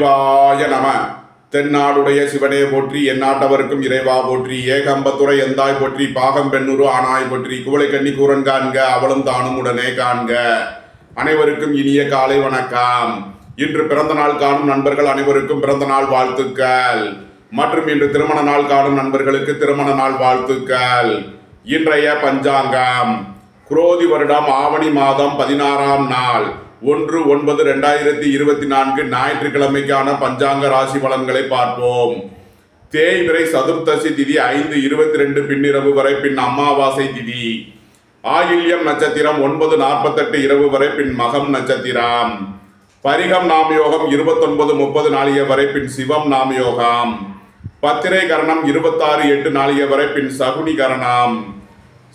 சிவாய நம. தென்னாடுடைய சிவனே போற்றி, எந்நாட்டவருக்கும் இறைவா போற்றி, ஏகம்பத்துரை எந்தாய் போற்றி, பாகம் பெண்ணுரு ஆனாய் போற்றி, குவளை கண்ணி கூரன் காண்க, அவளும் தானும் உடனே காண்க. அனைவருக்கும் இனிய காலை வணக்கம். இன்று பிறந்த நாள் காணும் நண்பர்கள் அனைவருக்கும் பிறந்த நாள் வாழ்த்துக்கள். மற்றும் இன்று திருமண நாள் காணும் நண்பர்களுக்கு திருமண நாள் வாழ்த்துக்கள். இன்றைய பஞ்சாங்கம் குரோதி வருடம் ஆவணி மாதம் 16ஆம் நாள் 1/9/2024 ஞாயிற்றுக்கிழமைக்கான பஞ்சாங்க ராசி பலன்களை பார்ப்போம். தேய்பிறை சதுர்த்தசி திதி 5:22 பின்னிரவு வரை, பின் அமாவாசை திதி. ஆயில்யம் நட்சத்திரம் 9:48 இரவு வரை, பின் மகம் நட்சத்திரம். பரிகம் நாம யோகம் 29:30 நாளிகை வரை, பின் சிவம் நாம யோகம். பத்திரை கரணம் 26:08 நாளிகை வரை, பின் சகுனி கரணம்.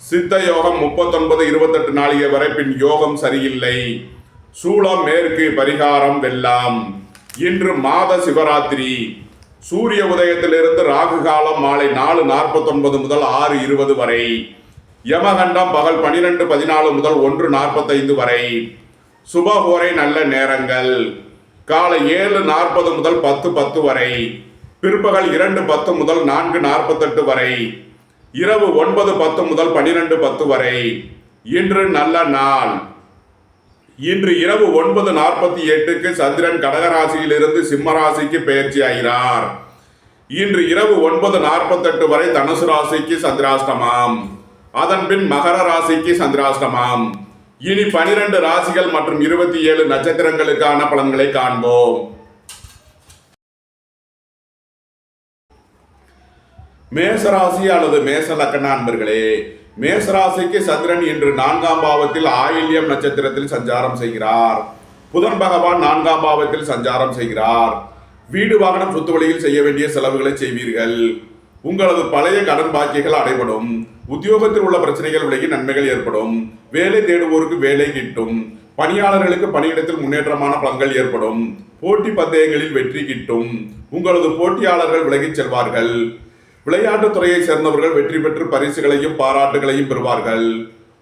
சித்த யோகம் 39:28 நாளிகை வரை, பின் யோகம் சரியில்லை. சூளம் மேற்கு, பரிகாரம் வெள்ளம். இன்று மாத சிவராத்திரி. சூரிய உதயத்திலிருந்து ராகு காலம் மாலை 4:49 முதல் 6:20 வரை. யமகண்டம் பகல் 12:14 முதல் 1:45 வரை. சுபஹோரை நல்ல நேரங்கள் காலை 7:40 முதல் 10:10 வரை. பிற்பகல் 2:10 முதல் 4:48 வரை. இரவு 9:10 முதல் 12:10 வரை. இன்று நல்ல நாள். இன்று இரவு 9:48க்கு சந்திரன் கடகராசியிலிருந்து சிம்மராசிக்கு பெயர்ச்சி ஆகிறார். இன்று இரவு 9:48 வரை தனுசு ராசிக்கு சந்திராஷ்டமம். அதன் பின் மகர ராசிக்கு சந்திராஷ்டமம். இனி 12 ராசிகள் மற்றும் 27 நட்சத்திரங்களுக்கான பலன்களை காண்போம். மேசராசி அல்லது மேச லக்ன அன்பர்களே, மேசராசிக்கு சந்திரன் இன்று 4ஆம் பாவத்தில் ஆயில்யம் நட்சத்திரத்தில் சஞ்சாரம் செய்கிறார். புதன் பகவான் 4ஆம் பாவத்தில் சஞ்சாரம் செய்கிறார். வீடு வாகனம் சொத்து வழியில் செய்ய வேண்டிய செலவுகளை செய்வீர்கள். உங்களது பழைய கடன் பாக்கிகள் அடைபடும். உத்தியோகத்தில் உள்ள பிரச்சனைகள் விலகி நன்மைகள் ஏற்படும். வேலை தேடுவோருக்கு வேலை கிட்டும். பணியாளர்களுக்கு பணியிடத்தில் முன்னேற்றமான பலன்கள் ஏற்படும். போட்டி பந்தயங்களில் வெற்றி கிட்டும். உங்களது போட்டியாளர்கள் விலகிச் செல்வார்கள். விளையாட்டுத் துறையை சேர்ந்தவர்கள் வெற்றி பெற்று பரிசுகளையும் பாராட்டுகளையும் பெறுவார்கள்.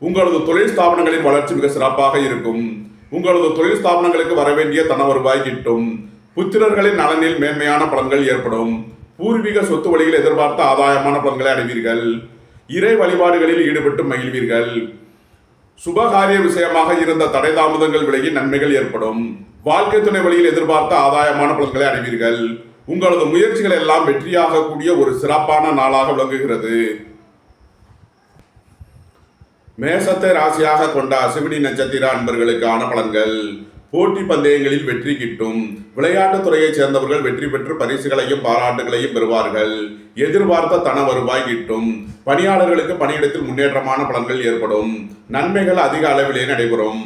உங்களது தொழில் ஸ்தாபனங்களின் வளர்ச்சி மிக சிறப்பாக இருக்கும். உங்களது தொழில் ஸ்தாபனங்களுக்கு வரவேண்டிய தன வருவாய் கிட்டும். புத்திரர்களின் நலனில் மேன்மையான பலன்கள் ஏற்படும். பூர்வீக சொத்து வழியில் எதிர்பார்த்த ஆதாயமான பலன்களை அடைவீர்கள். இறை வழிபாடுகளில் ஈடுபட்டு மகிழ்வீர்கள். சுபகாரிய விஷயமாக இருந்த தடை தாமதங்கள் விலகி நன்மைகள் ஏற்படும். வாழ்க்கை துணை வழியில் எதிர்பார்த்த ஆதாயமான பலன்களை அடைவீர்கள். உங்களது முயற்சிகள் எல்லாம் வெற்றியாக கூடிய ஒரு சிறப்பான நாளாக விளங்குகிறது. மேசத்தை ராசியாக கொண்ட அசுவினி நட்சத்திர அன்பர்களுக்கான பலன்கள். போட்டி பந்தயங்களில் வெற்றி கிட்டும். விளையாட்டுத் துறையைச் சேர்ந்தவர்கள் வெற்றி பெற்று பரிசுகளையும் பாராட்டுகளையும் பெறுவார்கள். எதிர்பார்த்த தன வருவாய் கிட்டும். பணியாளர்களுக்கு பணியிடத்தில் முன்னேற்றமான பலன்கள் ஏற்படும். நன்மைகள் அதிக அளவிலே நடைபெறும்.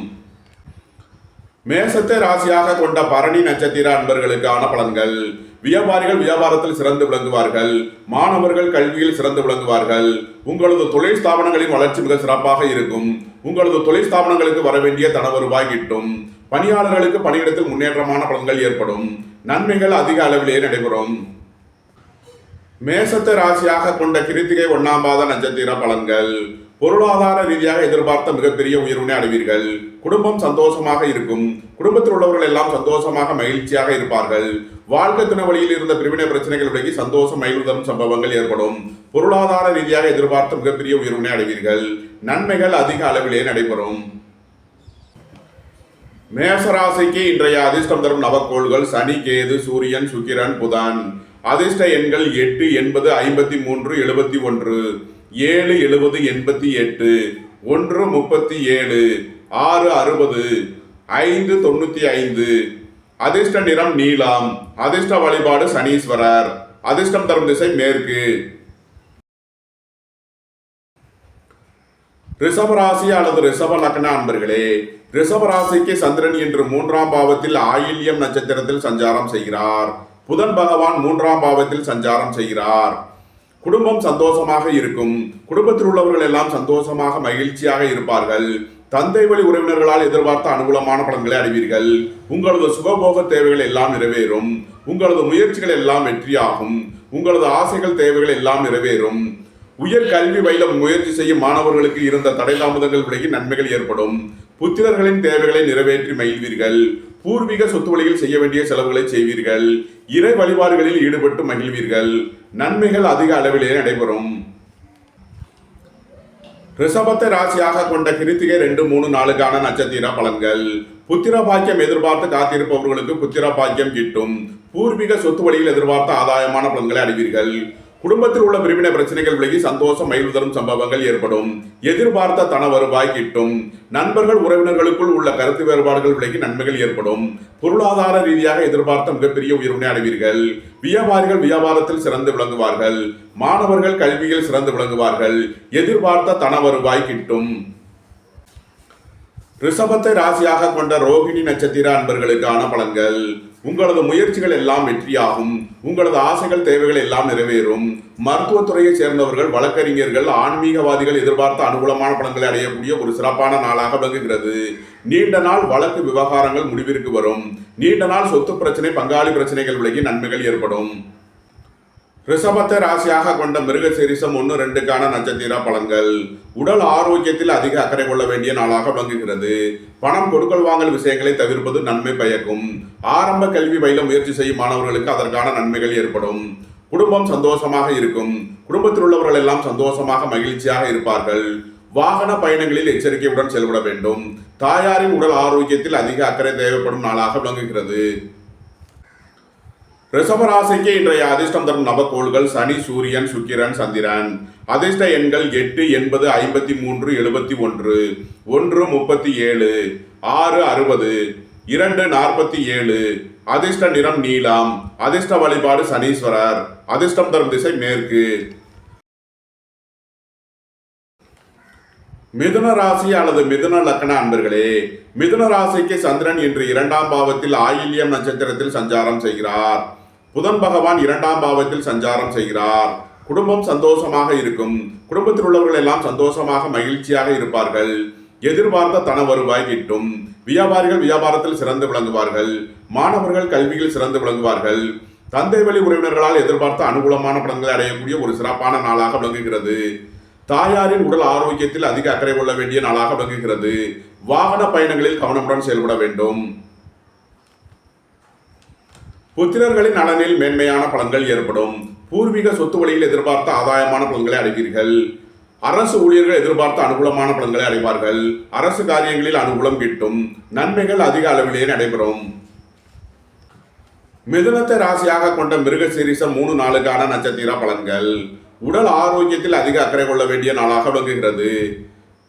மேசத்தை ராசியாக கொண்ட பரணி நட்சத்திர அன்பர்களுக்கான பலன்கள். வியாபாரிகள் வியாபாரத்தில் சிறந்து விளங்குவார்கள். மாணவர்கள் கல்வியில் சிறந்து விளங்குவார்கள். உங்களது தொழில் ஸ்தாபனங்களின் வளர்ச்சி மிக சிறப்பாக இருக்கும். உங்களது தொழில் ஸ்தாபனங்களுக்கு வரவேண்டிய தன வருவாய் கிட்டும். பணியாளர்களுக்கு பணியிடத்தில் முன்னேற்றமான பலன்கள் ஏற்படும். நன்மைகள் அதிக அளவிலே நடைபெறும். மேசத்தை ராசியாக கொண்ட கிருத்திகை 1ஆம் பாத நட்சத்திர பலன்கள். பொருளாதார ரீதியாக எதிர்பார்த்த மிகப்பெரிய உயர்வினை அடைவீர்கள். குடும்பம் சந்தோஷமாக இருக்கும். குடும்பத்தில் உள்ளவர்கள் எல்லாம் சந்தோஷமாக மகிழ்ச்சியாக இருப்பார்கள். வாழ்க்கை துணை வழியில் இருந்த பிரிவினை பிரச்சனைகள் விலகி சந்தோஷம் மகிழ்வு தரும் சம்பவங்கள் ஏற்படும். பொருளாதார ரீதியாக எதிர்பார்த்த மிகப்பெரிய உயர்வினை அடைவீர்கள். நன்மைகள் அதிக அளவிலே நடைபெறும். மேசராசிக்கு இன்றைய அதிர்ஷ்டம் தரும் நவக்கோள்கள் சனி, கேது, சூரியன், சுக்கிரன், புதன். அதிர்ஷ்ட எண்கள் 8, 80, 53, 71, 7, 70, 88, 1, 37, 6, 60, 5, 95. அதிர்ஷ்ட நிறம் நீலம். அதிர்ஷ்ட வழிபாடு சனீஸ்வரர். அதிர்ஷ்டம் தரும் திசை மேற்கு. ரிஷபராசி அல்லது ரிஷப லக்ன அன்பர்களே, ரிஷபராசிக்கு சந்திரன் இன்று 3ஆம் பாவத்தில் ஆயில்யம் நட்சத்திரத்தில் சஞ்சாரம் செய்கிறார். புதன் பகவான் 3ஆம் பாவத்தில் சஞ்சாரம் செய்கிறார். குடும்பம் சந்தோஷமாக இருக்கும். குடும்பத்தில் உள்ளவர்கள் எல்லாம் சந்தோஷமாக மகிழ்ச்சியாக இருப்பார்கள். தந்தை வழி உறவினர்களால் எதிர்பார்த்த அனுகூலமான பலன்களை அடைவீர்கள். உங்களது சுகபோக தேவைகள் எல்லாம் நிறைவேறும். உங்களது முயற்சிகள் எல்லாம் வெற்றியாகும். உங்களது ஆசைகள் தேவைகள் எல்லாம் நிறைவேறும். உயர் கல்வி பயில முயற்சி செய்யும் மாணவர்களுக்கு இருந்த தடை தாமதங்கள் விலகி நன்மைகள் ஏற்படும். புத்திரர்களின் தேவைகளை நிறைவேற்றி மகிழ்வீர்கள். பூர்வீக சொத்து வழியில் செய்ய வேண்டிய செலவுகளை செய்வீர்கள். இறை வழிபாடுகளில் ஈடுபட்டு மகிழ்வீர்கள். நன்மைகள் அதிக அளவிலே நடைபெறும். ரிஷபத்தை ராசியாக கொண்ட கிருத்திகை 2, 3, 4 நட்சத்திர பலன்கள். புத்திர பாக்கியம் எதிர்பார்த்து காத்திருப்பவர்களுக்கு புத்திர பாக்கியம் கிட்டும். பூர்வீக சொத்து வழியில் எதிர்பார்த்த ஆதாயமான பலன்களை அடைவீர்கள். குடும்பத்தில் உள்ள பிரிவினை பிரச்சனைகள் விலகி சந்தோஷம் மகிழ்வு தரும் சம்பவங்கள் ஏற்படும். எதிர்பார்த்த தன வருவாய் கிட்டும். நண்பர்கள் உறவினர்களுக்குள் உள்ள கருத்து வேறுபாடுகள் விலகி நன்மைகள் ஏற்படும். பொருளாதார ரீதியாக எதிர்பார்த்த மிகப்பெரிய உயர்வினை அடைவீர்கள். வியாபாரிகள் வியாபாரத்தில் சிறந்து விளங்குவார்கள். மாணவர்கள் கல்வியில் சிறந்து விளங்குவார்கள். எதிர்பார்த்த தன வருவாய் கிட்டும். ரிஷபத்தை ராசியாக கொண்ட ரோகிணி நட்சத்திர அன்பர்களுக்கான பலன்கள். உங்களது முயற்சிகள் எல்லாம் வெற்றியாகும். உங்களது ஆசைகள் தேவைகள் எல்லாம் நிறைவேறும். மருத்துவத்துறையை சேர்ந்தவர்கள், வழக்கறிஞர்கள், ஆன்மீகவாதிகள் எதிர்பார்த்த அனுகூலமான பலன்களை அடையக்கூடிய ஒரு சிறப்பான நாளாக விளங்குகிறது. நீண்ட நாள் வழக்கு விவகாரங்கள் முடிவிற்கு வரும். நீண்ட நாள் சொத்து பிரச்சனை, பங்காளி பிரச்சனைகள் விலகி நன்மைகள் ஏற்படும். ரிஷபத்தை ராசியாக கொண்ட மிருகசீரிஷம் 1, 2 நட்சத்திர பலன்கள். உடல் ஆரோக்கியத்தில் அதிக அக்கறை கொள்ள வேண்டிய நாளாக விளங்குகிறது. பணம் கொடுக்கல் வாங்கல் விஷயங்களை தவிர்ப்பது நன்மை பயக்கும். ஆரம்ப கல்வி பயில முயற்சி செய்யும் மாணவர்களுக்கு அதற்கான நன்மைகள் ஏற்படும். குடும்பம் சந்தோஷமாக இருக்கும். குடும்பத்தில் உள்ளவர்கள் எல்லாம் சந்தோஷமாக மகிழ்ச்சியாக இருப்பார்கள். வாகன பயணங்களில் எச்சரிக்கையுடன் செயல்பட வேண்டும். தாயாரின் உடல் ஆரோக்கியத்தில் அதிக அக்கறை தேவைப்படும் நாளாக விளங்குகிறது. ரிஷபராசிக்கு இன்றைய அதிர்ஷ்டம் தரும் நவக்கோள்கள் சனி, சூரியன், சுக்கிரன், சந்திரன். அதிர்ஷ்ட எண்கள் 8, 80, 53, 71, 1, 37, 6, 60, 2, 47. அதிர்ஷ்ட நிறம் நீலம். அதிர்ஷ்ட வழிபாடு சனீஸ்வரர். அதிர்ஷ்டம் தரும் திசை மேற்கு. மிதுன ராசி அல்லது மிதுன லக்ன அன்பர்களே, மிதுன ராசிக்கு சந்திரன் இன்று 2ஆம் பாவத்தில் ஆயில்யம் நட்சத்திரத்தில் சஞ்சாரம் செய்கிறார். புதன் பகவான் 2ஆம் பாவத்தில் சஞ்சாரம் செய்கிறார். குடும்பம் சந்தோஷமாக இருக்கும். குடும்பத்தில் உள்ளவர்கள் எல்லாம் சந்தோஷமாக மகிழ்ச்சியாக இருப்பார்கள். எதிர்பார்த்த தன வருவாய் கிட்டும். வியாபாரிகள் வியாபாரத்தில் சிறந்து விளங்குவார்கள். மாணவர்கள் கல்வியில் சிறந்து விளங்குவார்கள். தந்தை வழி உறவினர்களால் எதிர்பார்த்த அனுகூலமான பலன்களை அடையக்கூடிய ஒரு சிறப்பான நாளாக விளங்குகிறது. தாயாரின் உடல் ஆரோக்கியத்தில் அதிக அக்கறை கொள்ள வேண்டிய நாளாக விளங்குகிறது. வாகன பயணங்களில் கவனமுடன் செயல்பட வேண்டும். புத்திரர்களின் நலனில் மேன்மையான பலன்கள் ஏற்படும். பூர்வீக சொத்து வழியில் எதிர்பார்த்த ஆதாயமான பலன்களை அடைவீர்கள். அரசு ஊழியர்கள் எதிர்பார்த்த அனுகூலமான பலன்களை அடைவார்கள். அரசு காரியங்களில் அனுகூலம் கிட்டும். நன்மைகள் அதிக அளவிலேயே நடைபெறும். மிதுனத்தை ராசியாக கொண்ட மிருகசீரிஷம் 3, 4 நட்சத்திர பலன்கள். உடல் ஆரோக்கியத்தில் அதிக அக்கறை கொள்ள வேண்டிய நாளாக விளங்குகிறது.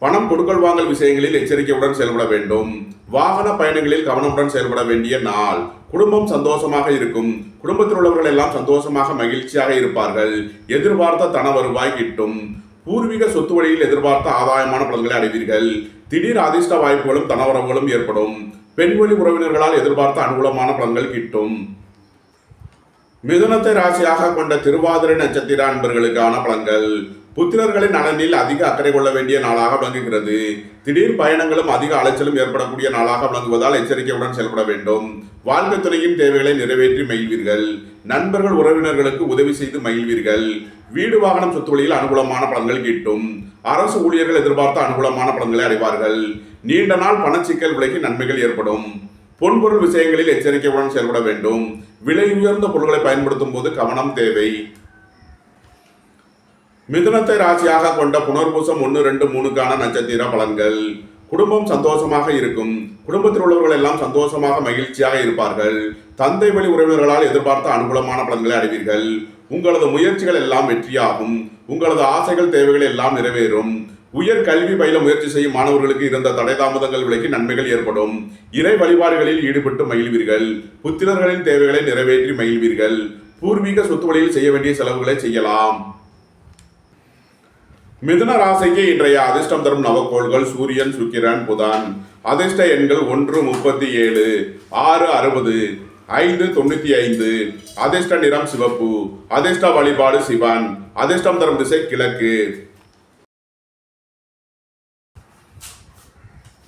பணம் கொடுக்கல் வாங்கல் விஷயங்களில் எச்சரிக்கையுடன் செயல்பட வேண்டும். வாகன பயணங்களில் கவனமுடன் செயல்பட வேண்டிய நாள். குடும்பம் சந்தோஷமாக இருக்கும். குடும்பத்தில் உள்ளவர்கள் எல்லாம் சந்தோஷமாக மகிழ்ச்சியாக இருப்பார்கள். எதிர்பார்த்த தன வருவாய் கிட்டும். பூர்வீக சொத்து வழியில் எதிர்பார்த்த ஆதாயமான பலன்களை அடைவீர்கள். திடீர் அதிர்ஷ்ட வாய்ப்புகளும் தனவரவுகளும் ஏற்படும். பெண்வழி உறவினர்களால் எதிர்பார்த்த அனுகூலமான பலன்கள் கிட்டும். மிதுனத்தை ராசியாக கொண்ட திருவாதிரை நட்சத்திர அன்பர்களுக்கான பலன்கள். புத்திரர்களின் நலனில் அதிக அக்கறை கொள்ள வேண்டிய நாளாக விளங்குகிறது. திடீர் பயணங்களும் அதிக அலைச்சலும் ஏற்படக்கூடிய நாளாக விளங்குவதால் எச்சரிக்கையுடன் செயல்பட வேண்டும். வாழ்க்கை துறையின் தேவைகளை நிறைவேற்றி மகிழ்வீர்கள். நண்பர்கள் உறவினர்களுக்கு உதவி செய்து மகிழ்வீர்கள். வீடு வாகனம் சொத்து வழியில் அனுகூலமான பலன்கள் கிட்டும். அரசு ஊழியர்கள் எதிர்பார்த்த அனுகூலமான பலன்களை அடைவார்கள். நீண்ட நாள் பணச்சிக்கல் விலகி நன்மைகள் ஏற்படும். பொன்பொருள் விஷயங்களில் எச்சரிக்கையுடன் செயல்பட வேண்டும். விலை உயர்ந்த பொருட்களை பயன்படுத்தும் போது கவனம் தேவை. மிதுனத்தை ராசியாக கொண்ட புனர்பூசம் 1, 2, 3 நட்சத்திர பலன்கள். குடும்பம் சந்தோஷமாக இருக்கும். குடும்பத்தில் உள்ளவர்கள் எல்லாம் சந்தோஷமாக மகிழ்ச்சியாக இருப்பார்கள். தந்தை வழி உறவினர்களால் எதிர்பார்த்த அனுகூலமான பலன்களை அடைவீர்கள். உங்களது முயற்சிகள் எல்லாம் வெற்றியாகும். உங்களது ஆசைகள் தேவைகள் எல்லாம் நிறைவேறும். உயர் கல்வி பயில முயற்சி செய்யும் மாணவர்களுக்கு இருந்த தடை தாமதங்கள் விலகி நன்மைகள் ஏற்படும். இறை வழிபாடுகளில் ஈடுபட்டு மகிழ்வீர்கள். புத்திரர்களின் தேவைகளை நிறைவேற்றி மகிழ்வீர்கள். பூர்வீக சொத்து வழியில் செய்ய வேண்டிய செலவுகளை செய்யலாம். மிதுன ராசிக்கு இன்றைய அதிர்ஷ்டம் தரும் நவக்கோள்கள் சூரியன், சுக்கிரன், புதன். அதிர்ஷ்ட எண்கள் 1, 37, 6, 60, 5, 95. அதிர்ஷ்ட நிறம் சிவப்பு. அதிர்ஷ்ட வழிபாடு சிவன். அதிர்ஷ்டம் தரும் திசை கிழக்கு.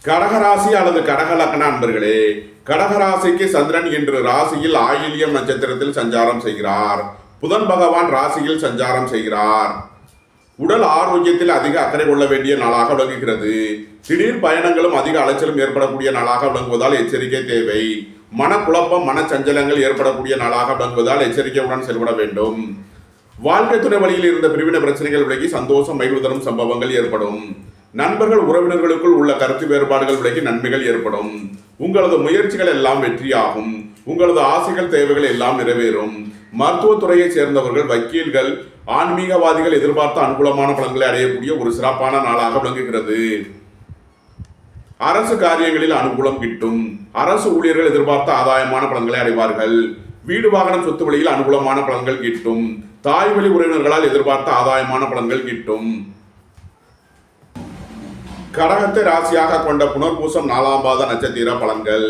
கடகராசி அல்லது கடகலக்கண அன்பர்களே, கடகராசிக்கு சந்திரன் இன்று ராசியில் ஆயில்யம் நட்சத்திரத்தில் சஞ்சாரம் செய்கிறார். புதன் பகவான் ராசியில் சஞ்சாரம் செய்கிறார். உடல் ஆரோக்கியத்தில் அதிக அக்கறை கொள்ள வேண்டிய நாளாக விளங்குகிறது. திடீர் பயணங்களும் அதிக அலைச்சலும் ஏற்படக்கூடிய நாளாக விளங்குவதால் எச்சரிக்கை தேவை. மனக்குழப்பம் மனச்சஞ்சலங்கள் ஏற்படக்கூடிய நாளாக விளங்குவதால் எச்சரிக்கையுடன் செயல்பட வேண்டும். வாழ்க்கை துணை வழியில் இருந்த பிரிவினை பிரச்சனைகள் விலகி சந்தோஷம் மகிழ்வு தரும் சம்பவங்கள் ஏற்படும். நண்பர்கள் உறவினர்களுக்குள் உள்ள கருத்து வேறுபாடுகள் விலகி நன்மைகள் ஏற்படும். உங்களது முயற்சிகள் எல்லாம் வெற்றியாகும். உங்களது ஆசைகள் தேவைகள் எல்லாம் நிறைவேறும். மருத்துவத்துறையை சேர்ந்தவர்கள், வக்கீல்கள், ஆன்மீகவாதிகள் எதிர்பார்த்த அனுகூலமான பலன்களை அடையக்கூடிய ஒரு சிறப்பான நாளாக விளங்குகிறது. அரசு காரியங்களில் அனுகூலம் கிட்டும். அரசு ஊழியர்கள் எதிர்பார்த்த ஆதாயமான பலன்களை அடைவார்கள். வீடு வாகனம் சொத்து வழியில் அனுகூலமான பலன்கள் கிட்டும். தாய் வழி உறவினர்களால் எதிர்பார்த்த ஆதாயமான பலன்கள் கிட்டும். கடகத்தை ராசியாக கொண்ட புனர்பூசம் 4ஆம் பாத நட்சத்திர பலன்கள்.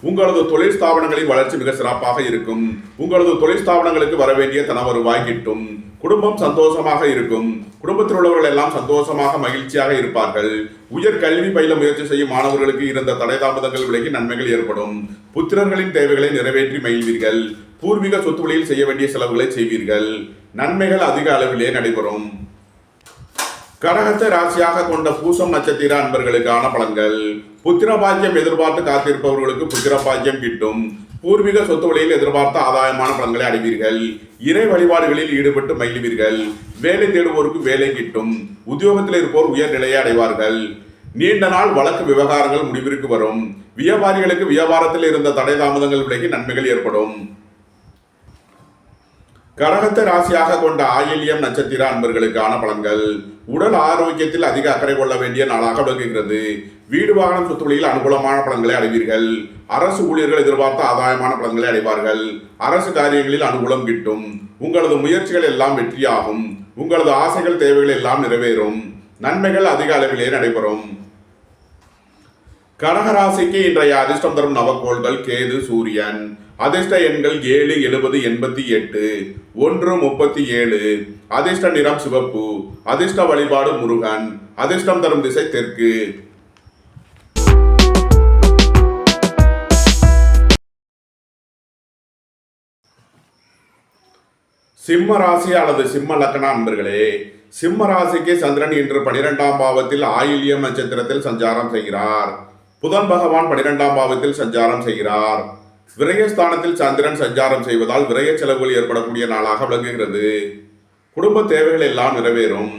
உங்களது தொழில் ஸ்தாபனங்களின் வளர்ச்சி மிக சிறப்பாக இருக்கும். உங்களது தொழில் ஸ்தாபனங்களுக்கு வரவேண்டிய தன வருவாய் கிட்டும். குடும்பம் சந்தோஷமாக இருக்கும். குடும்பத்தில் உள்ளவர்கள் எல்லாம் சந்தோஷமாக மகிழ்ச்சியாக இருப்பார்கள். உயர் கல்வி பயில முயற்சி செய்யும் மாணவர்களுக்கு இருந்த தடை தாமதங்கள் விலகி நன்மைகள் ஏற்படும். புத்திரர்களின் தேவைகளை நிறைவேற்றி மகிழ்வீர்கள். பூர்வீக சொத்து வழியில் செய்ய வேண்டிய செலவுகளை செய்வீர்கள். நன்மைகள் அதிக அளவிலே நடைபெறும். கடகத்தை ராசியாக கொண்ட பூசம் நட்சத்திர அன்பர்களுக்கான பலன்கள். புத்திர பாக்கியம் எதிர்பார்த்து காத்திருப்பவர்களுக்கு புத்திர பாக்கியம் கிட்டும். பூர்வீக சொத்து வழியில் எதிர்பார்த்த ஆதாயமான பலன்களை அடைவீர்கள். இறை வழிபாடுகளில் ஈடுபட்டு மகிழ்வீர்கள். வேலை தேடுவோருக்கு வேலை கிட்டும். உத்தியோகத்தில் இருப்போர் உயர் நிலையை அடைவார்கள். நீண்ட நாள் வழக்கு விவகாரங்கள் முடிவிற்கு வரும். வியாபாரிகளுக்கு வியாபாரத்தில் இருந்த தடை தாமதங்கள் விலகி நன்மைகள் ஏற்படும். கடகத்தை ராசியாக கொண்ட ஆயில்யம் நட்சத்திர அன்பர்களுக்கான பலன்கள். உடல் ஆரோக்கியத்தில் அதிக அக்கறை கொள்ள வேண்டிய நாளாக விளங்குகிறது. வீடு வாகனம் சொத்து வழியில் அனுகூலமான பலன்களை அடைவீர்கள். அரசு ஊழியர்கள் எதிர்பார்த்த ஆதாயமான பலன்களை அடைவார்கள். அரசு காரியங்களில் அனுகூலம் கிட்டும். உங்களது முயற்சிகள் எல்லாம் வெற்றியாகும். உங்களது ஆசைகள் தேவைகள் எல்லாம் நிறைவேறும். நன்மைகள் அதிக அளவிலே நடைபெறும். கடகராசிக்கு இன்றைய அதிர்ஷ்டம் தரும் நவக்கோள்கள் கேது, சூரியன். அதிர்ஷ்ட எண்கள் 7, 70, 88, 1, 37. அதிர்ஷ்ட நிறம் சிவப்பு. அதிர்ஷ்ட வழிபாடு முருகன். அதிர்ஷ்டம் தரும் திசை தெற்கு. சிம்ம ராசி அல்லது சிம்ம லக்ன அன்பர்களே, சிம்ம ராசிக்கு சந்திரன் இன்று 12ஆம் பாவத்தில் ஆயில்யம் நட்சத்திரத்தில் சஞ்சாரம் செய்கிறார். புதன் பகவான் 12ஆம் பாவத்தில் சஞ்சாரம் செய்கிறார். விரயஸ்தானத்தில் சந்திரன் சஞ்சாரம் செய்வதால் விரய செலவுகள் ஏற்படக்கூடிய நாளாக விளங்குகிறது. குடும்ப தேவைகள் எல்லாம் நிறைவேறும்.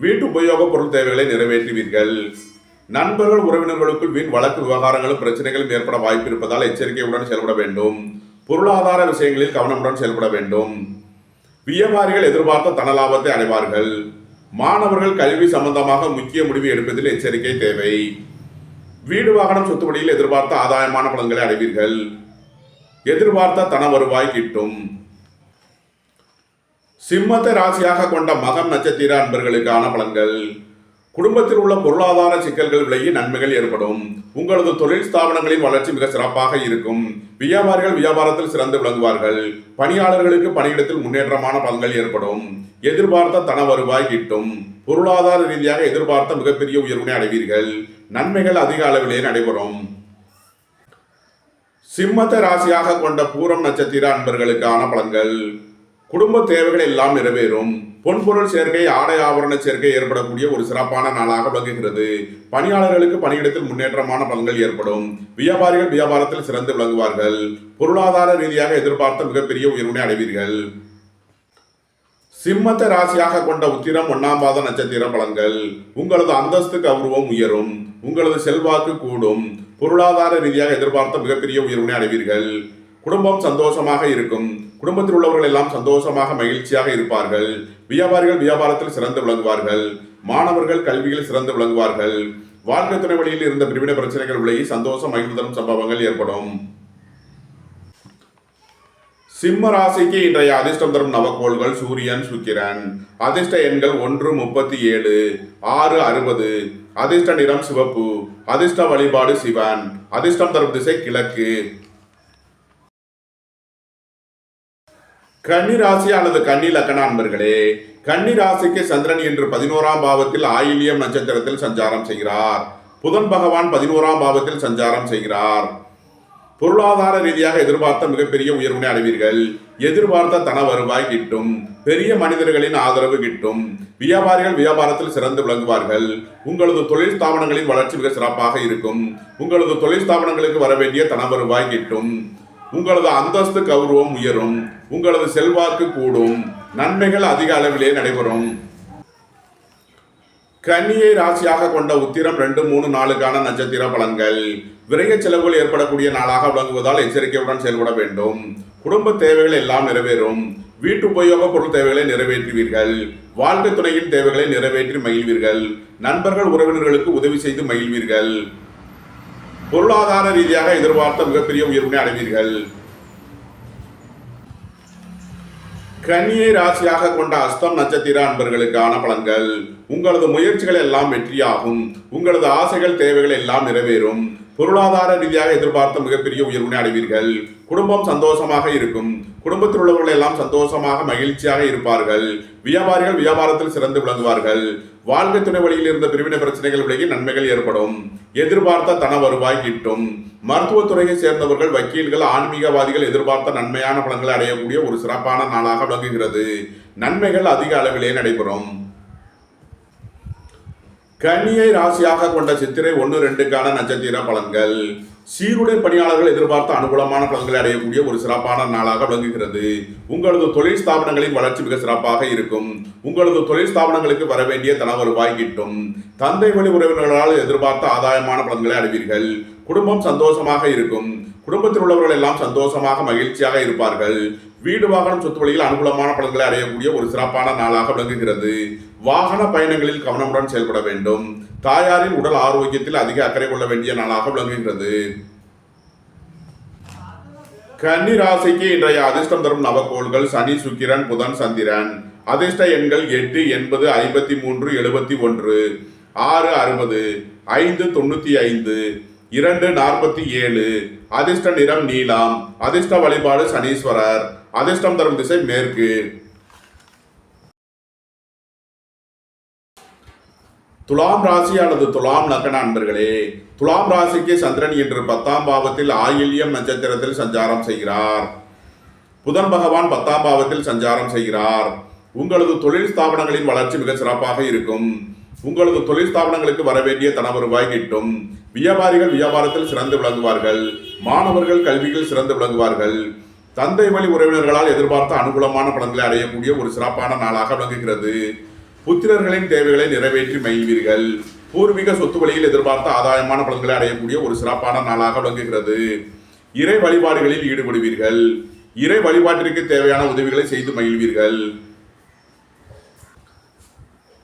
வீட்டு உபயோக பொருள் தேவைகளை நிறைவேற்றுவீர்கள். நண்பர்கள் உறவினர்களுக்குள் வீண் வழக்கு விவகாரங்களும் பிரச்சனைகளும் ஏற்பட வாய்ப்பு இருப்பதால் எச்சரிக்கையுடன் செயல்பட வேண்டும். பொருளாதார விஷயங்களில் கவனமுடன் செயல்பட வேண்டும். வியாபாரிகள் எதிர்பார்த்த தன லாபத்தை அடைவார்கள். மாணவர்கள் கல்வி சம்பந்தமாக முக்கிய முடிவு எடுப்பதில் எச்சரிக்கை தேவை. வீடு வாகனம் சொத்து வழியில் எதிர்பார்த்த ஆதாயமான பலன்களை அடைவீர்கள். எதிர்பார்த்த தன வருவாய் கிட்டும். சிம்மத்தை ராசியாக கொண்ட மகம் நட்சத்திர அன்பர்களுக்கான பலன்கள். குடும்பத்தில் உள்ள பொருளாதார சிக்கல்கள் விலகி நன்மைகள் ஏற்படும். உங்களது தொழில் ஸ்தாபனங்களின் வளர்ச்சி மிக சிறப்பாக இருக்கும். வியாபாரிகள் வியாபாரத்தில் சிறந்து விளங்குவார்கள். பணியாளர்களுக்கு பணியிடத்தில் முன்னேற்றமான பலன்கள் ஏற்படும். எதிர்பார்த்த தன வருவாய் கிட்டும். பொருளாதார ரீதியாக எதிர்பார்த்த மிகப்பெரிய உயர்வினை அடைவீர்கள். நன்மைகள் அதிக அளவிலே நடைபெறும். சிம்மத்தை ராசியாக கொண்ட பூரம் நட்சத்திர அன்பர்களுக்கான பலன்கள். குடும்ப தேவைகள் எல்லாம் நிறைவேறும். பொன்பொருள் சேர்க்கை, ஆடை ஆபரண சேர்க்கை ஏற்படக்கூடிய ஒரு சிறப்பான நாளாக விளங்குகிறது. பணியாளர்களுக்கு பணியிடத்தில் முன்னேற்றமான பலன்கள் ஏற்படும். வியாபாரிகள் வியாபாரத்தில் சிறந்து விளங்குவார்கள். பொருளாதார ரீதியாக எதிர்பார்த்த மிகப்பெரிய உயர்வினை அடைவீர்கள். சிம்மத்தை ராசியாக கொண்ட உத்திரம் 1ஆம் பாத நட்சத்திர பலன்கள். உங்களது அந்தஸ்து கௌரவம் உயரும். உங்களது செல்வாக்கு கூடும். பொருளாதார ரீதியாக எதிர்பார்த்த மிகப்பெரிய உயர்வினை அடைவீர்கள். குடும்பம் சந்தோஷமாக இருக்கும். குடும்பத்தில் உள்ளவர்கள் எல்லாம் சந்தோஷமாக மகிழ்ச்சியாக இருப்பார்கள். வியாபாரிகள் வியாபாரத்தில் சிறந்து விளங்குவார்கள். மாணவர்கள் கல்வியில் சிறந்து விளங்குவார்கள். வாழ்க்கை துணை வழியில் இருந்த பிரிவினை பிரச்சனைகள் விலகி சந்தோஷம் மகிழ்வு தரும் சம்பவங்கள் ஏற்படும். சிம்ம ராசிக்கு இன்றைய அதிர்ஷ்டம் தரும் நவக்கோள்கள் சூரியன், சுக்கிரன். அதிர்ஷ்ட எண்கள் 1, 37, 6, 60. அதிர்ஷ்ட நிறம் சிவப்பு. அதிர்ஷ்ட வழிபாடு சிவன். அதிர்ஷ்டம் தரும் திசை கிழக்கு. கன்னி ராசி அல்லது கன்னி லக்ன அன்பர்களே, கன்னி ராசிக்கு சந்திரன் இன்று 11ஆம் பாவத்தில் ஆயில்யம் நட்சத்திரத்தில் சஞ்சாரம் செய்கிறார். புதன் பகவான் 11ஆம் பாவத்தில் சஞ்சாரம் செய்கிறார். பொருளாதார ரீதியாக எதிர்பார்த்த மிகப்பெரிய உயர்வினை அடைவீர்கள். எதிர்பார்த்த தன வருவாய் கிட்டும். பெரிய மனிதர்களின் ஆதரவு கிட்டும். வியாபாரிகள் வியாபாரத்தில் சிறந்து விளங்குவார்கள். உங்களது தொழில் ஸ்தாபனங்களின் வளர்ச்சி மிக சிறப்பாக இருக்கும். உங்களது தொழில் ஸ்தாபனங்களுக்கு வர வேண்டிய தன வருவாய் கிட்டும். உங்களது அந்தஸ்து கௌரவம் உயரும். உங்களது செல்வாக்கு கூடும். நன்மைகள் அதிக அளவிலே நடைபெறும். கன்னியை ராசியாக கொண்ட உத்திரம் 2, 3, 4 நட்சத்திர பலன்கள். விரைய செலவுகள் ஏற்படக்கூடிய நாளாக விளங்குவதால் எச்சரிக்கையுடன் செயல்பட வேண்டும். குடும்ப தேவைகள் எல்லாம் நிறைவேறும். வீட்டு உபயோக பொருள் தேவைகளை நிறைவேற்றுவீர்கள். வாழ்க்கை துணையின் தேவைகளை நிறைவேற்றி மகிழ்வீர்கள். நண்பர்கள் உறவினர்களுக்கு உதவி செய்து மகிழ்வீர்கள். பொருளாதார ரீதியாக எதிர்பார்த்த மிகப்பெரிய உயர்வினை அடைவீர்கள். கன்னியை ராசியாக கொண்ட அஸ்தம் நட்சத்திர அன்பர்களுக்கான பலன்கள். உங்களது முயற்சிகள் எல்லாம் வெற்றியாகும். உங்களது ஆசைகள் தேவைகள் எல்லாம் நிறைவேறும். பொருளாதார ரீதியாக எதிர்பார்த்த மிகப்பெரிய உயர்வினை அடைவீர்கள். குடும்பம் சந்தோஷமாக இருக்கும். குடும்பத்தில் உள்ளவர்கள் எல்லாம் சந்தோஷமாக மகிழ்ச்சியாக இருப்பார்கள். வியாபாரிகள் வியாபாரத்தில் சிறந்து விளங்குவார்கள். வாழ்க்கை துணை வழியில் இருந்த பிரிவினை பிரச்சனைகள் விலகி நன்மைகள் ஏற்படும். எதிர்பார்த்த தன வருவாய் கிட்டும். மருத்துவத்துறையை சேர்ந்தவர்கள், வக்கீல்கள், ஆன்மீகவாதிகள் எதிர்பார்த்த நன்மையான பலன்களை அடையக்கூடிய ஒரு சிறப்பான நாளாக விளங்குகிறது. நன்மைகள் அதிக அளவிலே நடைபெறும். கன்னியை ராசியாக கொண்ட சித்திரை 1, 2 நட்சத்திர பலன்கள். சீருடை பணியாளர்கள் எதிர்பார்த்த அனுகூலமான பலன்களை அடையக்கூடிய ஒரு சிறப்பான நாளாக விளங்குகிறது. உங்களது தொழில் ஸ்தாபனங்களின் வளர்ச்சி மிக சிறப்பாக இருக்கும். உங்களது தொழில் ஸ்தாபனங்களுக்கு வர வேண்டிய தன வருவாய் கிட்டும். தந்தை வழி உறவினர்களால் எதிர்பார்த்த ஆதாயமான பலன்களை அடைவீர்கள். குடும்பம் சந்தோஷமாக இருக்கும். குடும்பத்தில் உள்ளவர்கள் எல்லாம் சந்தோஷமாக மகிழ்ச்சியாக இருப்பார்கள். வீடு வாகனம் சொத்து வழியில் அனுகூலமான பலன்களை அடையக்கூடிய ஒரு சிறப்பான நாளாக விளங்குகிறது. வாகன பயணங்களில் கவனமுடன் செயல்பட வேண்டும். தாயாரின் உடல் ஆரோக்கியத்தில் அதிக அக்கறை கொள்ள வேண்டிய நாளாக விளங்குகிறது. கன்னி ராசிக்கு இன்றைய அதிர்ஷ்டம் தரும் நவக்கோள்கள் சனி, சுக்கிரன், புதன், சந்திரன். அதிர்ஷ்ட எண்கள் 8, 80, 53, 71, 6, 60, 5, 95, 2, 47. அதிர்ஷ்ட நிறம் நீலம். அதிர்ஷ்ட வழிபாடு சனீஸ்வரர். அதிர்ஷ்டம் தரும் திசை மேற்கு. துலாம் ராசி அல்லது துலாம் லக்ன அன்பர்களே, துலாம் ராசிக்கு சந்திரன் இன்று 10ஆம் பாவத்தில் ஆயில்யம் நட்சத்திரத்தில் சஞ்சாரம் செய்கிறார். புதன் பகவான் 10ஆம் பாவத்தில் சஞ்சாரம் செய்கிறார். உங்களது தொழில் ஸ்தாபனங்களின் வளர்ச்சி மிக சிறப்பாக இருக்கும். உங்களது தொழில் ஸ்தாபனங்களுக்கு வர வேண்டிய தன வருவாய் கிட்டும். வியாபாரிகள் வியாபாரத்தில் சிறந்து விளங்குவார்கள். மாணவர்கள் கல்வியில் சிறந்து விளங்குவார்கள். தந்தை வழி உறவினர்களால் எதிர்பார்த்த அனுகூலமான பலன்களை அடையக்கூடிய ஒரு சிறப்பான நாளாக விளங்குகிறது. புத்திரர்களின் தேவைகளை நிறைவேற்றி மகிழ்வீர்கள். பூர்வீக சொத்து வழியில் எதிர்பார்த்த ஆதாயமான பலன்களை அடையக்கூடிய ஒரு சிறப்பான நாளாக விளங்குகிறது. இறை வழிபாடுகளில் ஈடுபடுவீர்கள். இறை வழிபாட்டிற்கு தேவையான உதவிகளை செய்து மகிழ்வீர்கள்.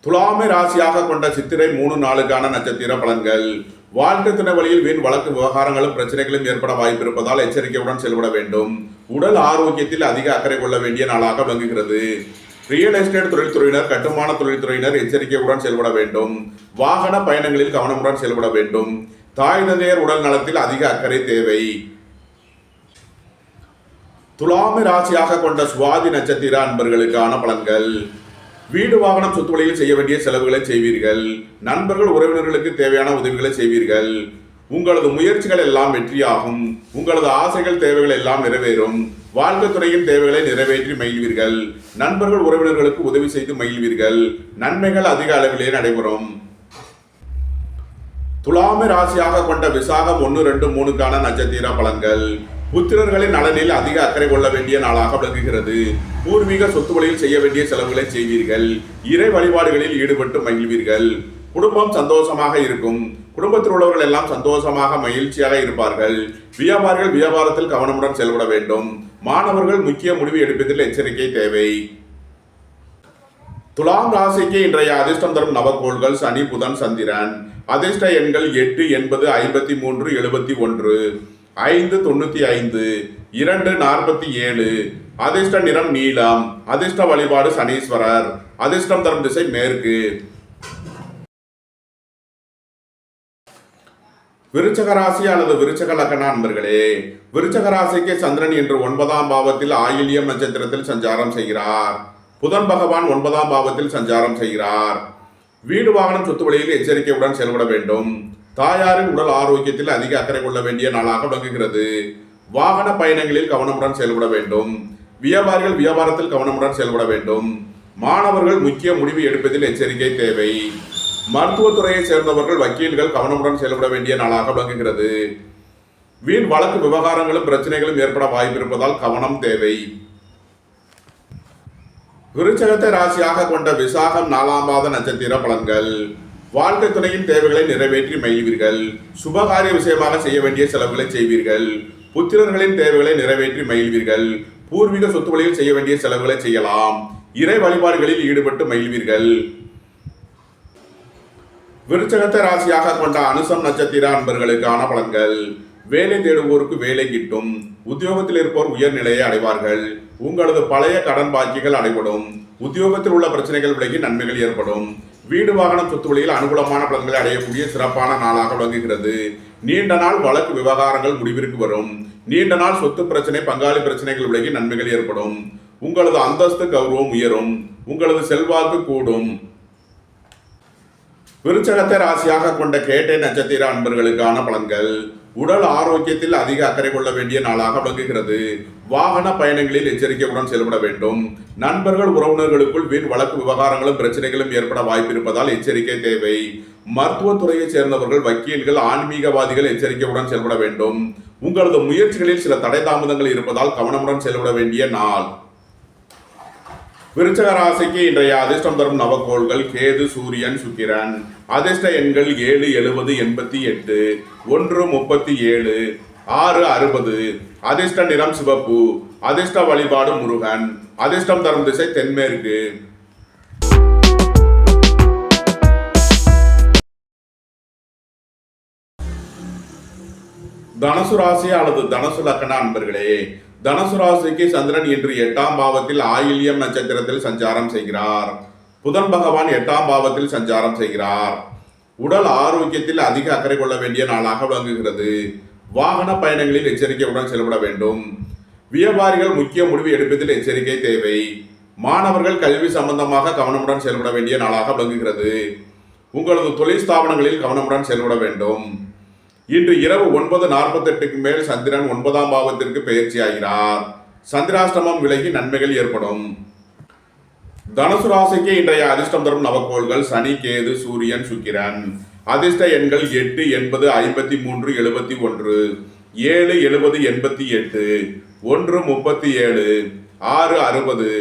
துலாமை ராசியாக கொண்ட சித்திரை 3, 4 நட்சத்திர பலன்கள். வாழ்க்கை துணை வழியில் வீண் வழக்கு விவகாரங்களும் பிரச்சனைகளும் ஏற்பட வாய்ப்பு இருப்பதால் எச்சரிக்கையுடன் செயல்பட வேண்டும். உடல் ஆரோக்கியத்தில் அதிக அக்கறை கொள்ள வேண்டிய நாளாக விளங்குகிறது. ரியல் எஸ்டேட் தொழில்துறையினர், கட்டுமான தொழில்துறையினர் எச்சரிக்கையுடன் செயல்பட வேண்டும். வாகன பயணங்களில் கவனமுடன் செயல்பட வேண்டும். தாய் தந்தையர் உடல் நலத்தில் அதிக அக்கறை தேவை. துலாமை ராசியாக கொண்ட சுவாதி நட்சத்திர அன்பர்களுக்கான பலன்கள். வீடு வாகனம் சொத்து வழியில் செய்ய வேண்டிய செலவுகளை செய்வீர்கள். நண்பர்கள் உறவினர்களுக்கு தேவையான உதவிகளை செய்வீர்கள். உங்களது முயற்சிகள் எல்லாம் வெற்றியாகும். உங்களது ஆசைகள் தேவைகள் எல்லாம் நிறைவேறும். வாழ்க்கை துறையின் தேவைகளை நிறைவேற்றி மகிழ்வீர்கள். நண்பர்கள் உறவினர்களுக்கு உதவி செய்து மகிழ்வீர்கள். நன்மைகள் அதிக அளவிலே நடைபெறும். துலாமை ராசியாக கொண்ட விசாகம் 1, 2, 3 நட்சத்திர பலன்கள். புத்திரர்களின் நலனில் அதிக அக்கறை கொள்ள வேண்டிய நாளாக விளங்குகிறது. பூர்வீக சொத்து வழியில் செய்ய வேண்டிய செலவுகளை செய்வீர்கள். இறை வழிபாடுகளில் ஈடுபட்டு மகிழ்வீர்கள். குடும்பம் சந்தோஷமாக இருக்கும். குடும்பத்தில் உள்ளவர்கள் எல்லாம் சந்தோஷமாக மகிழ்ச்சியாக இருப்பார்கள். வியாபாரிகள் வியாபாரத்தில் கவனமுடன் செயல்பட வேண்டும். மாணவர்கள் முக்கிய முடிவு எடுப்பதில் எச்சரிக்கை தேவை. துலாம் ராசிக்கு இன்றைய அதிர்ஷ்டம் தரும் நவக்கோள்கள் சனி, புதன், சந்திரன். அதிர்ஷ்ட எண்கள் 8, 80, 53, 71, 5, 95, 2, 47. அதிர்ஷ்ட நிறம் நீலம். அதிர்ஷ்ட வழிபாடு சனீஸ்வரர். அதிர்ஷ்டம் தரும் திசை மேற்கு. விருச்சக ராசி அல்லது விருச்சக லக்ன அன்பர்களே, விருச்சக ராசிக்கு சந்திரன் இன்று 9ஆம் பாவத்தில் ஆயில்யம் நட்சத்திரத்தில் சஞ்சாரம் செய்கிறார். புதன் பகவான் 9ஆம் பாவத்தில் சஞ்சாரம் செய்கிறார். வீடு வாகனம் சொத்து வழியில் எச்சரிக்கையுடன் செயல்பட வேண்டும். தாயாரின் உடல் ஆரோக்கியத்தில் அதிக அக்கறை கொள்ள வேண்டிய நாளாக விளங்குகிறது. வாகன பயணங்களில் கவனமுடன் செயல்பட வேண்டும். வியாபாரிகள் வியாபாரத்தில் கவனமுடன் செயல்பட வேண்டும். மாணவர்கள் முக்கிய முடிவு எடுப்பதில் எச்சரிக்கை தேவை. மருத்துவத்துறையை சேர்ந்தவர்கள் வக்கீல்கள் கவனமுடன் செயல்பட வேண்டிய நாளாக விளங்குகிறது. வீண் வழக்கு விவகாரங்களும் பிரச்சனைகளும் ஏற்பட வாய்ப்பு இருப்பதால் கவனம் தேவை. விருச்சகத்தை ராசியாக கொண்ட விசாகம் 4ஆம் பாத நட்சத்திர பலன்கள். வாழ்க்கை துணையின் தேவைகளை நிறைவேற்றி மகிழ்வீர்கள். சுபகாரிய விஷயமாக செய்ய வேண்டிய செலவுகளை செய்வீர்கள். புத்திரர்களின் தேவைகளை நிறைவேற்றி மகிழ்வீர்கள். பூர்வீக சொத்து வழியில் செய்ய வேண்டிய செலவுகளை செய்யலாம். இறை வழிபாடுகளில் ஈடுபட்டு மகிழ்வீர்கள். விருச்சகத்தை ராசியாக கொண்ட அனுசம் நட்சத்திர அன்பர்களுக்கான பலன்கள். வேலை தேடுவோருக்கு வேலை கிட்டும். உத்தியோகத்தில் இருப்போர் உயர்நிலையை அடைவார்கள். உங்களது பழைய கடன் பாக்கிகள் அடைபடும். உத்தியோகத்தில் உள்ள பிரச்சனைகள் விலகி நன்மைகள் ஏற்படும். வீடு வாகனம் சொத்து வழியில் அனுகூலமான பலன்களை அடையக்கூடிய சிறப்பான நாளாக விளங்குகிறது. நீண்ட நாள் வழக்கு விவகாரங்கள் முடிவிற்கு வரும். நீண்ட நாள் சொத்து பிரச்சனை பங்காளி பிரச்சனைகள் விலகி நன்மைகள் ஏற்படும். உங்களது அந்தஸ்து கௌரவம் உயரும். உங்களது செல்வாக்கு கூடும். விருச்சகத்தை ராசியாக கொண்ட கேட்டை நட்சத்திர அன்பர்களுக்கான பலன்கள். உடல் ஆரோக்கியத்தில் அதிக அக்கறை கொள்ள வேண்டிய நாளாக விளங்குகிறது. வாகன பயணங்களில் எச்சரிக்கையுடன் செயல்பட வேண்டும். நண்பர்கள் உறவினர்களுக்குள் வீண் வழக்கு விவகாரங்களும் பிரச்சனைகளும் ஏற்பட வாய்ப்பிருப்பதால் எச்சரிக்கை தேவை. மருத்துவத்துறையை சேர்ந்தவர்கள் வக்கீல்கள் ஆன்மீகவாதிகள் எச்சரிக்கையுடன் செயல்பட வேண்டும். உங்களது முயற்சிகளில் சில தடை தாமதங்கள் இருப்பதால் கவனமுடன் செயல்பட வேண்டிய நாள். விருச்சக ராசிக்கு இன்றைய அதிர்ஷ்டம் தரும் நவகோள்கள் கேது, சூரியன், சுக்கிரன். அதிர்ஷ்ட எண்கள் 7, 70, 88, 1, 37, 6, 60. அதிர்ஷ்ட நிறம் சிவப்பு. அதிர்ஷ்ட வழிபாடு முருகன். அதிர்ஷ்டம் தரும் திசை தென்மேற்கு. தனுசு ராசி அல்லது தனுசு லக்கண அன்பர்களே, தனுசு ராசிக்கு சந்திரன் இன்று 8ஆம் பாவத்தில் ஆயில்யம் நட்சத்திரத்தில் சஞ்சாரம் செய்கிறார். புதன் பகவான் 8ஆம் பாவத்தில் சஞ்சாரம் செய்கிறார். உடல் ஆரோக்கியத்தில் அதிக அக்கறை கொள்ள வேண்டிய நாளாக விளங்குகிறது. வாகன பயணங்களில் எச்சரிக்கையுடன் செயல்பட வேண்டும். வியாபாரிகள் முக்கிய முடிவு எடுப்பதில் எச்சரிக்கை தேவை. மாணவர்கள் கல்வி சம்பந்தமாக கவனமுடன் செயல்பட வேண்டிய நாளாக விளங்குகிறது. உங்களது தொழில் ஸ்தாபனங்களில் கவனமுடன் செயல்பட வேண்டும். இன்று இரவு 9:48க்கு மேல் சந்திரன் 9ஆம் பாவத்திற்கு பெயர்ச்சி ஆகிறார். சந்திராஷ்டமம் விலகி நன்மைகள் ஏற்படும். தனுசு ராசிக்கு இன்றைய அதிர்ஷ்டம் தரும் நவகோள்கள் சனி, கேது, சூரியன், சுக்கிரன். அதிர்ஷ்ட எண்கள் 8, 80, 53, 71, 7, 70, 88, 1, 37, 6, 60.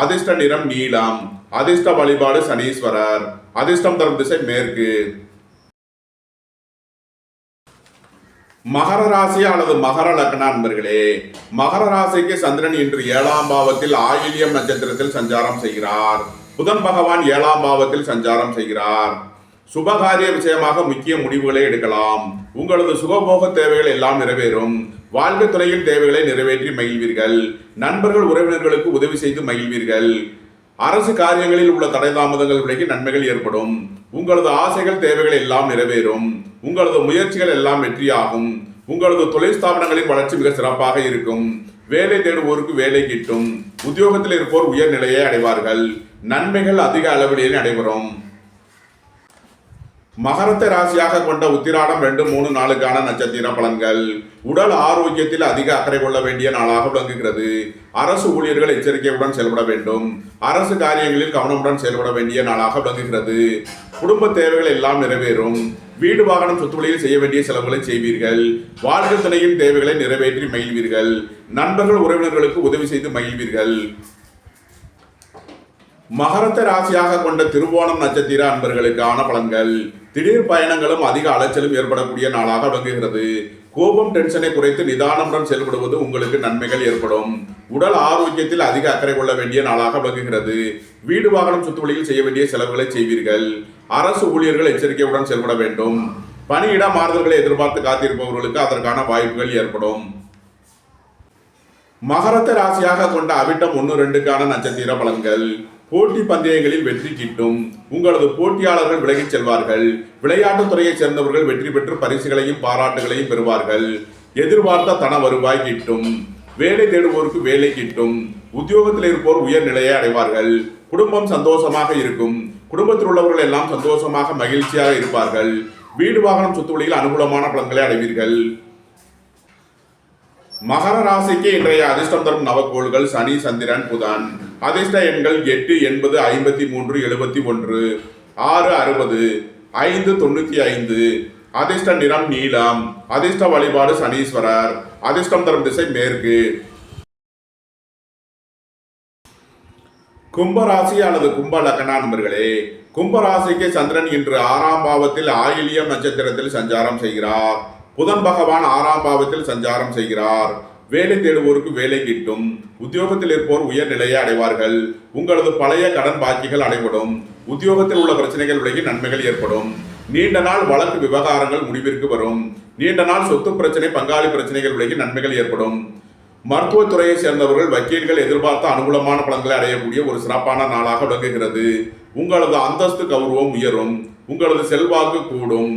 அதிர்ஷ்ட நிறம் நீலம். அதிர்ஷ்ட வழிபாடு சனீஸ்வரர். அதிர்ஷ்டம் தரும் திசை மேற்கு. மகர ராசி அல்லது மகர லக்ன அன்பர்களே, மகர ராசிக்கு சந்திரன் இன்று 7ஆம் பாவத்தில் ஆயில்யம் நட்சத்திரத்தில் சஞ்சாரம் செய்கிறார். புதன் பகவான் 7ஆம் பாவத்தில் சஞ்சாரம் செய்கிறார். சுபகாரிய விஷயமாக முக்கிய முடிவுகளை எடுக்கலாம். உங்களது சுகபோக தேவைகள் எல்லாம் நிறைவேறும். வாழ்க்கை துறையில் தேவைகளை நிறைவேற்றி மகிழ்வீர்கள். நண்பர்கள் உறவினர்களுக்கு உதவி செய்து மகிழ்வீர்கள். அரசு காரியங்களில் உள்ள தடை தாமதங்கள் விலகி நன்மைகள் ஏற்படும். உங்களது ஆசைகள் தேவைகள் எல்லாம் நிறைவேறும். உங்களது முயற்சிகள் எல்லாம் வெற்றியாகும். உங்களது தொழில் ஸ்தாபனங்களின் வளர்ச்சி மிக சிறப்பாக இருக்கும். வேலை தேடுவோருக்கு வேலை கிட்டும். உத்தியோகத்தில் இருப்போர் உயர்நிலையை அடைவார்கள். நன்மைகள் அதிக அளவிலேயே நடைபெறும். மகரத்தை ராசியாக கொண்ட உத்திராடம் 2, 3, 4க்கான நட்சத்திர பலன்கள். உடல் ஆரோக்கியத்தில் அதிக அக்கறை கொள்ள வேண்டிய நாளாக விளங்குகிறது. அரசு ஊழியர்கள் எச்சரிக்கையுடன் செயல்பட வேண்டும். அரசு காரியங்களில் கவனமுடன் செயல்பட வேண்டிய நாளாக விளங்குகிறது. குடும்ப தேவைகள் எல்லாம் நிறைவேறும். வீடு வாகனம் சொத்து வழியில் செய்ய வேண்டிய செலவுகளை செய்வீர்கள். வாழ்க்கை துணையின் தேவைகளை நிறைவேற்றி மகிழ்வீர்கள். நண்பர்கள் உறவினர்களுக்கு உதவி செய்து மகிழ்வீர்கள். மகரத்தை ராசியாக கொண்ட திருவோணம் நட்சத்திர அன்பர்களுக்கான பலன்கள். திடீர் பயணங்களும் அதிக அலைச்சலும் ஏற்படக்கூடிய நாளாக விளங்குகிறது. கோபம் டென்ஷனை குறைத்து நிதானமுடன் செயல்படுவது உங்களுக்கு நன்மைகள் ஏற்படும். உடல் ஆரோக்கியத்தில் அதிக அக்கறை கொள்ள வேண்டிய நாளாக விளங்குகிறது. வீடு வாகனம் சொத்து வழியில் செய்ய வேண்டிய செலவுகளை செய்வீர்கள். அரசு ஊழியர்கள் எச்சரிக்கையுடன் செயல்பட வேண்டும். பணியிட மாறுதல்களை எதிர்பார்த்து காத்திருப்பவர்களுக்கு அதற்கான வாய்ப்புகள் ஏற்படும். மகரத்தை ராசியாக கொண்ட அவிட்டம் 1, 2க்கான நட்சத்திர பலன்கள். போட்டி பந்தயங்களில் வெற்றி கிட்டும். உங்களது போட்டியாளர்கள் விலகிச் செல்வார்கள். விளையாட்டுத் துறையைச் சேர்ந்தவர்கள் வெற்றி பெற்று பரிசுகளையும் பாராட்டுகளையும் பெறுவார்கள். எதிர்பார்த்த தன வருவாய் கிட்டும். வேலை தேடுவோருக்கு வேலை கிட்டும். உத்தியோகத்தில் இருப்போர் உயர்நிலையை அடைவார்கள். குடும்பம் சந்தோஷமாக இருக்கும். குடும்பத்தில் உள்ளவர்கள் எல்லாம் சந்தோஷமாக மகிழ்ச்சியாக இருப்பார்கள். வீடு வாகனம் சொத்து வழியில் அனுகூலமான பலன்களை அடைவீர்கள். மகர ராசிக்கு இன்றைய அதிர்ஷ்டம் தரும் நவக்கோள்கள் சனி, சந்திரன், புதன். அதிர்ஷ்ட எண்கள் 8, 80, 53, 71, 6, 60, 5, 95. அதிர்ஷ்ட நிறம் நீலம். அதிர்ஷ்ட வழிபாடு சனீஸ்வரர். அதிர்ஷ்டம் தரும் திசை மேற்கு. கும்பராசி அல்லது கும்ப லக்ன நண்பர்களே, கும்பராசிக்கு சந்திரன் இன்று 6ஆம் பாவத்தில் ஆயில்யம் நட்சத்திரத்தில் சஞ்சாரம் செய்கிறார். புதன் பகவான் 6ஆம் பாவத்தில் சஞ்சாரம் செய்கிறார். வேலை தேடுவோருக்கு வேலை கிட்டும். உத்தியோகத்தில் இருப்போர் உயர் நிலையை அடைவார்கள். உங்களது பழைய கடன் பாக்கிகள் அடைபடும். உத்தியோகத்தில் உள்ள பிரச்சனைகள் விலகி நன்மைகள் ஏற்படும். நீண்ட நாள் வழக்கு விவகாரங்கள் முடிவிற்கு வரும். நீண்ட நாள் சொத்து பிரச்சனை, பங்காளி பிரச்சனைகள் விலகி நன்மைகள் ஏற்படும். மருத்துவத்துறையை சேர்ந்தவர்கள், வக்கீல்கள் எதிர்பார்த்த அனுகூலமான பலன்களை அடையக்கூடிய ஒரு சிறப்பான நாளாக விளங்குகிறது. உங்களது அந்தஸ்து கௌரவம் உயரும். உங்களது செல்வாக்கு கூடும்.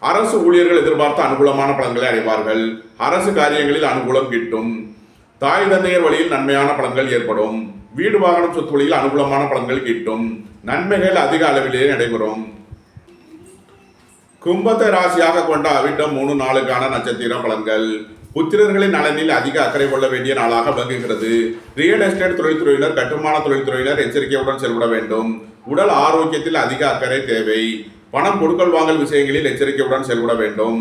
அரசு ஊழியர்கள் எதிர்பார்த்த அனுகூலமான பலன்களை அடைவார்கள். அரசு காரியங்களில் அனுகூலம் கிட்டும். தாய் தந்தையர் வழியில் நன்மையான பலன்கள் ஏற்படும். வீடு வாகனம் சொத்து வழியில் அனுகூலமான பலன்கள் கிட்டும். நன்மைகள் அதிக அளவிலேயே நடைபெறும். கும்பத்தை ராசியாக கொண்ட அவிட்டம் 3 நாளுக்கான நட்சத்திர பலன்கள். புத்திரர்களின் நலனில் அதிக அக்கறை கொள்ள வேண்டிய நாளாக விளங்குகிறது. ரியல் எஸ்டேட் தொழில்துறையினர், கட்டுமான தொழில்துறையினர் எச்சரிக்கையுடன் செயல்பட வேண்டும். உடல் ஆரோக்கியத்தில் அதிக அக்கறை தேவை. பணம் கொடுக்கல் வாங்கல் விஷயங்களில் எச்சரிக்கையுடன் செயல்பட வேண்டும்.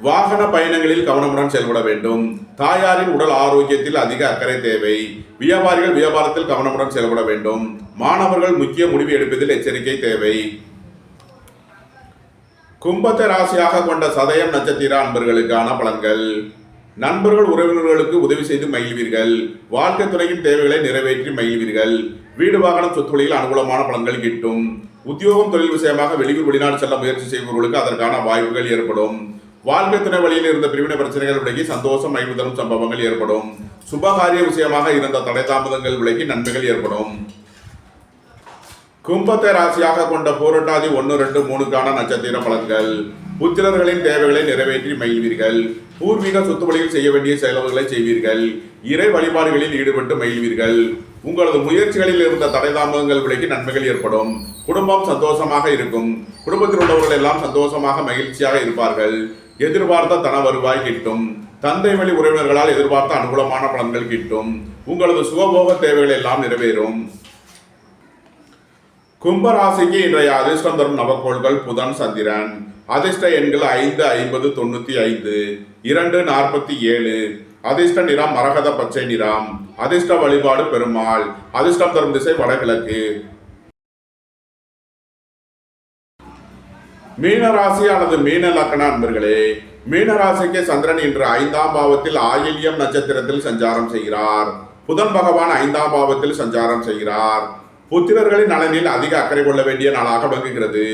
வாகன பயணங்களில் கவனமுடன் செயல்பட வேண்டும். தாயாரின் உடல் ஆரோக்கியத்தில் அதிக அக்கறை தேவை. வியாபாரிகள் வியாபாரத்தில் கவனமுடன் செயல்பட வேண்டும். மாணவர்கள் முக்கிய முடிவு எடுப்பதில் எச்சரிக்கை தேவை. கும்பத்தை ராசியாக கொண்ட சதயம் நட்சத்திர அன்பர்களுக்கான பலன்கள். நண்பர்கள் உறவினர்களுக்கு உதவி செய்து மகிழ்வீர்கள். வாழ்க்கை துறையின் தேவைகளை நிறைவேற்றி மகிழ்வீர்கள். வீடு வாகனம் சொத்துகளில் அனுகூலமான பலன்கள் கிட்டும். உத்தியோகம் தொழில் விஷயமாக வெளியூர் வெளிநாடு செல்ல முயற்சி செய்பவர்களுக்கு அதற்கான வாய்ப்புகள் ஏற்படும். வாழ்க்கை துணை வழியில் இருந்த பிரிவினை பிரச்சனைகள் விலகி சந்தோஷம் மகிழ்வு தரும் சம்பவங்கள் ஏற்படும். சுபகாரிய விஷயமாக இருந்த தடை தாமதங்கள் விலகி நன்மைகள் ஏற்படும். கும்பத்தை ராசியாக கொண்ட பூரட்டாதி 1, 2, 3க்கான நட்சத்திர பலன்கள். புத்திரர்களின் தேவைகளை நிறைவேற்றி மகிழ்வீர்கள். பூர்வீக சொத்து வழியில் செய்ய வேண்டிய செலவுகளை செய்வீர்கள். இறை வழிபாடுகளில் ஈடுபட்டு மகிழ்வீர்கள். உங்களது முயற்சிகளில் இருந்த தடை தாமதங்கள் விலகி நன்மைகள் ஏற்படும். குடும்பம் சந்தோஷமாக இருக்கும். குடும்பத்தில் உள்ளவர்கள் எல்லாம் சந்தோஷமாக மகிழ்ச்சியாக இருப்பார்கள். எதிர்பார்த்த தன வருவாய் கிட்டும். தந்தை வழி உறவினர்களால் எதிர்பார்த்த அனுகூலமான பலன்கள் கிட்டும். உங்களது சுகபோக தேவைகள் எல்லாம் நிறைவேறும். கும்பராசிக்கு இன்றைய அதிர்ஷ்டம் தரும் நவக்கோள்கள் புதன், சந்திரன். அதிர்ஷ்ட எண்கள் 5, 50, 95, 2, 47. அதிர்ஷ்ட நிறம் மரகத பச்சை நிறம். அதிர்ஷ்ட வழிபாடு பெருமாள். அதிர்ஷ்டம் தரும் திசை வடகிழக்கு. மீனராசி அல்லது மீன லக்ன அன்பர்களே, மீனராசிக்கு சந்திரன் இன்று 5ஆம் பாவத்தில் ஆயில்யம் நட்சத்திரத்தில் சஞ்சாரம் செய்கிறார். புதன் பகவான் 5ஆம் பாவத்தில் சஞ்சாரம் செய்கிறார். புத்திரர்களின் நலனில் அதிக அக்கறை கொள்ள வேண்டிய நாளாக விளங்குகிறது.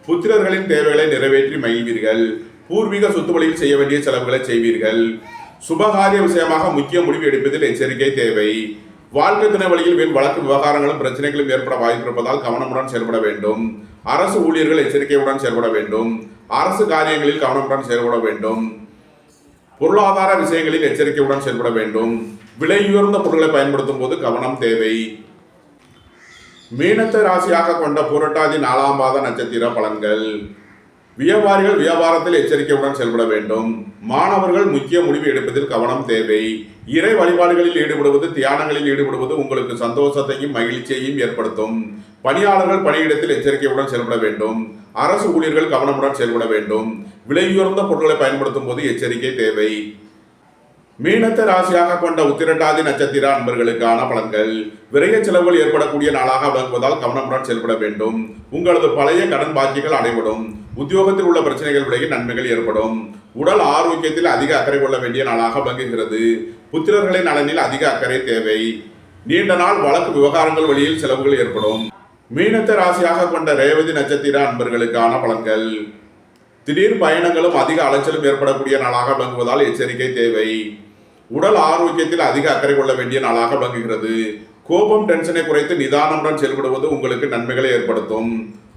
புத்திரர்களின் தேவைகளை நிறைவேற்றி மகிழ்வீர்கள். பூர்வீக சொத்து வழியில் செய்ய வேண்டிய செலவுகளை செய்வீர்கள். சுபகாரிய விஷயமாக முக்கிய முடிவு எடுப்பதில் எச்சரிக்கை தேவை. வாழ்க்கை துணை வழியில் வீண் வழக்கு விவகாரங்களும் பிரச்சனைகளும் ஏற்பட வாய்ப்பிருப்பதால் கவனமுடன் செயல்பட வேண்டும். அரசு ஊழியர்கள் எச்சரிக்கையுடன் செயல்பட வேண்டும். அரசு காரியங்களில் கவனமுடன் செயல்பட வேண்டும். பொருளாதார விஷயங்களில் எச்சரிக்கையுடன் செயல்பட வேண்டும். விலையுயர்ந்த பொருட்களை பயன்படுத்தும் போது கவனம் தேவை. மீனத்தை ராசியாக கொண்ட புரட்டாதி 4ஆம் பாத நட்சத்திர பலன்கள். வியாபாரிகள் வியாபாரத்தில் எச்சரிக்கையுடன் செயல்பட வேண்டும். மாணவர்கள் முக்கிய முடிவு எடுப்பதில் கவனம் தேவை. இறை வழிபாடுகளில் ஈடுபடுவது, தியானங்களில் ஈடுபடுவது உங்களுக்கு சந்தோஷத்தையும் மகிழ்ச்சியையும் ஏற்படுத்தும். பணியாளர்கள் பணியிடத்தில் எச்சரிக்கையுடன் செயல்பட வேண்டும். அரசு ஊழியர்கள் கவனமுடன் செயல்பட வேண்டும். விலையுயர்ந்த பொருட்களை பயன்படுத்தும் போது எச்சரிக்கை தேவை. மீனத்தை ராசியாக கொண்ட உத்திரட்டாதி நட்சத்திர அன்பர்களுக்கான பலன்கள். விரைய செலவுகள் ஏற்படக்கூடிய நாளாக விளங்குவதால் கவனமுடன் செயல்பட வேண்டும். உங்களது பழைய கடன் பாக்கிகள் அடைபடும். உத்தியோகத்தில் உள்ள பிரச்சனைகள் விலகி நன்மைகள் ஏற்படும். உடல் ஆரோக்கியத்தில் அதிக அக்கறை கொள்ள வேண்டிய நாளாக விளங்குகிறது. புத்திரர்களின் நலனில் அதிக அக்கறை தேவை. நீண்ட நாள் வழக்கு விவகாரங்கள் வழியில் செலவுகள் ஏற்படும். மீனத்தை ராசியாக கொண்ட ரேவதி நட்சத்திர அன்பர்களுக்கான பலன்கள். திடீர் பயணங்களும் அதிக அலைச்சலும் ஏற்படக்கூடிய நாளாக விளங்குவதால் எச்சரிக்கை தேவை. உடல் ஆரோக்கியத்தில் அதிக அக்கறை கொள்ள வேண்டிய நாளாக விளங்குகிறது. கோபம், டென்ஷனை குறைத்து நிதானமுடன் செயல்படுவது உங்களுக்கு நன்மைகளை ஏற்படுத்தும்.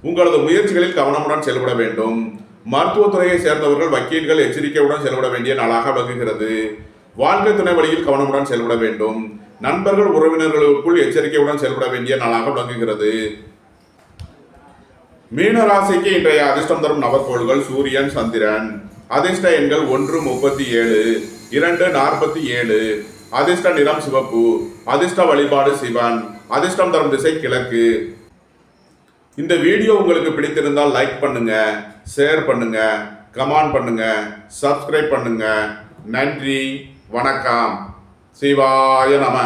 உங்களது முயற்சிகளில் கவனமுடன் செயல்பட வேண்டும். மருத்துவத்துறையை சேர்ந்தவர்கள், வக்கீல்கள் எச்சரிக்கையுடன் செயல்பட வேண்டிய நாளாக விளங்குகிறது. வாழ்க்கை துணை வழியில் கவனமுடன் செயல்பட வேண்டும். நண்பர்கள் உறவினர்களுக்குள் எச்சரிக்கையுடன் செயல்பட வேண்டிய நாளாக விளங்குகிறது. மீன ராசிக்கு இன்றைய அதிர்ஷ்டம் தரும் நவக்கோள்கள் சூரியன், சந்திரன். அதிர்ஷ்ட எண்கள் 1 37, 2 47. அதிர்ஷ்ட நிறம் சிவப்பு. அதிர்ஷ்ட வழிபாடு சிவன். அதிர்ஷ்டம் தரும் திசை கிழக்கு. இந்த வீடியோ உங்களுக்கு பிடித்திருந்தால் லைக் பண்ணுங்க, ஷேர் பண்ணுங்க, கமெண்ட் பண்ணுங்க, சப்ஸ்கிரைப் பண்ணுங்க. நன்றி, வணக்கம். சிவாய நம.